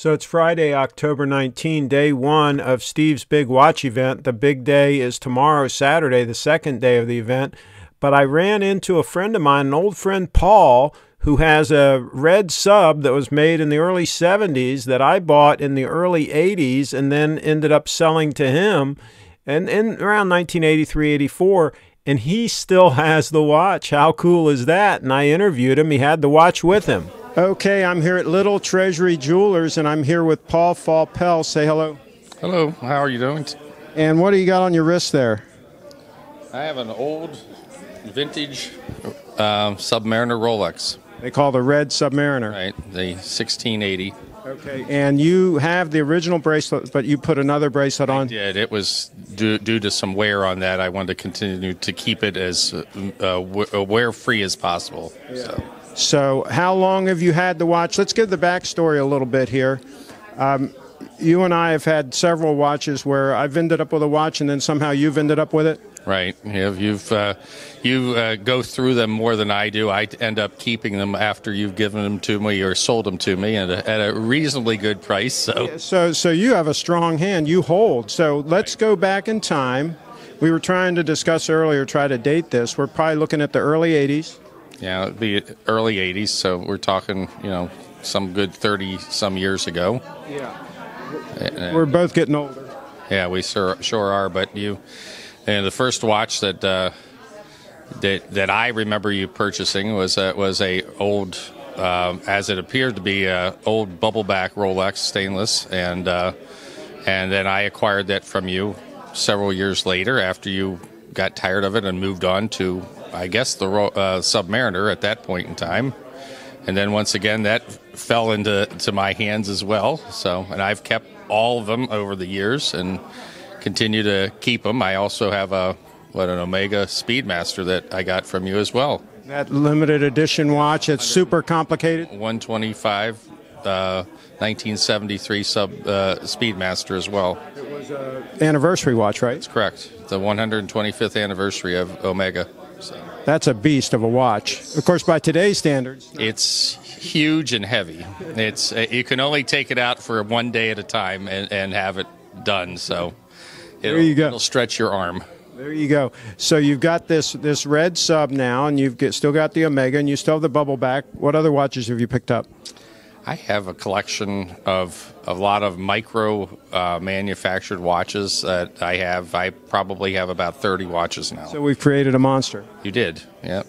So it's Friday, October 19, day one of Steve's big watch event. The big day is tomorrow, Saturday, the second day of the event. But I ran into a friend of mine, an old friend, Paul, who has a red sub that was made in the early 70s that I bought in the early 80s and then ended up selling to him and in around 1983, 84. And he still has the watch. How cool is that? And I interviewed him. He had the watch with him. Okay, I'm here at Little Treasury Jewelers, and I'm here with Paul Faupel. Say hello. Hello, how are you doing? And what do you got on your wrist there? I have an old vintage Submariner Rolex. They call the Red Submariner. Right, the 1680. Okay, and you have the original bracelet, but you put another bracelet on? I did. It was due to some wear on that. I wanted to continue to keep it as wear-free as possible. Yeah. So how long have you had the watch? Let's give the backstory a little bit here. You and I have had several watches where I've ended up with a watch and then somehow you've ended up with it. Right. You go through them more than I do. I end up keeping them after you've given them to me or sold them to me at a reasonably good price. So you have a strong hand. You hold. So let's go back in time. We were trying to discuss earlier, try to date this. We're probably looking at the early 80s. Yeah, it'd be early 80s, so we're talking, some good 30-some years ago. Yeah. We're both getting older. Yeah, we sure are, but and the first watch that I remember you purchasing was a old, as it appeared to be, old bubbleback Rolex stainless, and then I acquired that from you several years later after you got tired of it and moved on to, I guess, the Submariner at that point in time. And then once again, that fell into my hands as well. So, and I've kept all of them over the years and continue to keep them. I also have an Omega Speedmaster that I got from you as well. That limited edition watch, it's super complicated. 125, 1973 Speedmaster as well. It was an anniversary watch, right? That's correct. The 125th anniversary of Omega. So. That's a beast of a watch. Of course, by today's standards, it's huge and heavy. It's you can only take it out for one day at a time and have it done. So it'll stretch your arm. There you go. So you've got this red sub now, and you've still got the Omega, and you still have the bubble back. What other watches have you picked up? I have a collection of a lot of micro manufactured watches that I have. I probably have about 30 watches now. So we've created a monster. You did, yeah.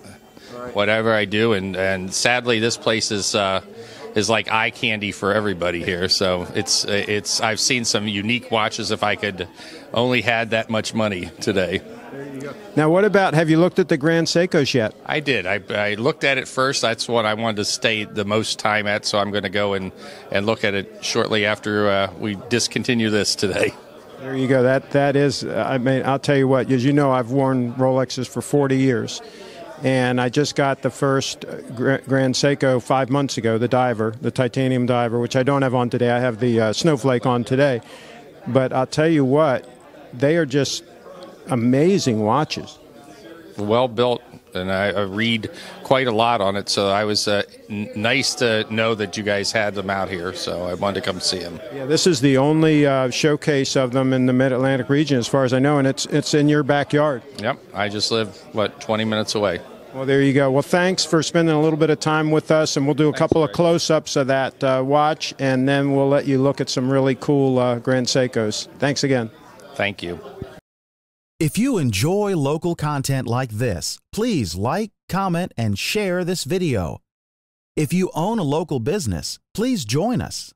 Right. Whatever I do, and sadly, this place is like eye candy for everybody here. So it's I've seen some unique watches. If I could only had that much money today. There you go. Now, what about, have you looked at the Grand Seikos yet? I did. I looked at it first. That's what I wanted to stay the most time at, so I'm going to go and look at it shortly after we discontinue this today. There you go. That is, I mean, I'll tell you what, as you know, I've worn Rolexes for 40 years. And I just got the first Grand Seiko 5 months ago, the diver, the titanium diver, which I don't have on today. I have the Snowflake on today. But I'll tell you what, they are just amazing watches. Well built, and I read quite a lot on it, so I was nice to know that you guys had them out here, so I wanted to come see them. Yeah, this is the only showcase of them in the Mid-Atlantic region, as far as I know, and it's in your backyard. Yep, I just live, 20 minutes away. Well, there you go. Well, thanks for spending a little bit of time with us, and we'll do a couple of close-ups of that watch, and then we'll let you look at some really cool Grand Seikos. Thanks again. Thank you. If you enjoy local content like this, please like, comment, and share this video. If you own a local business, please join us.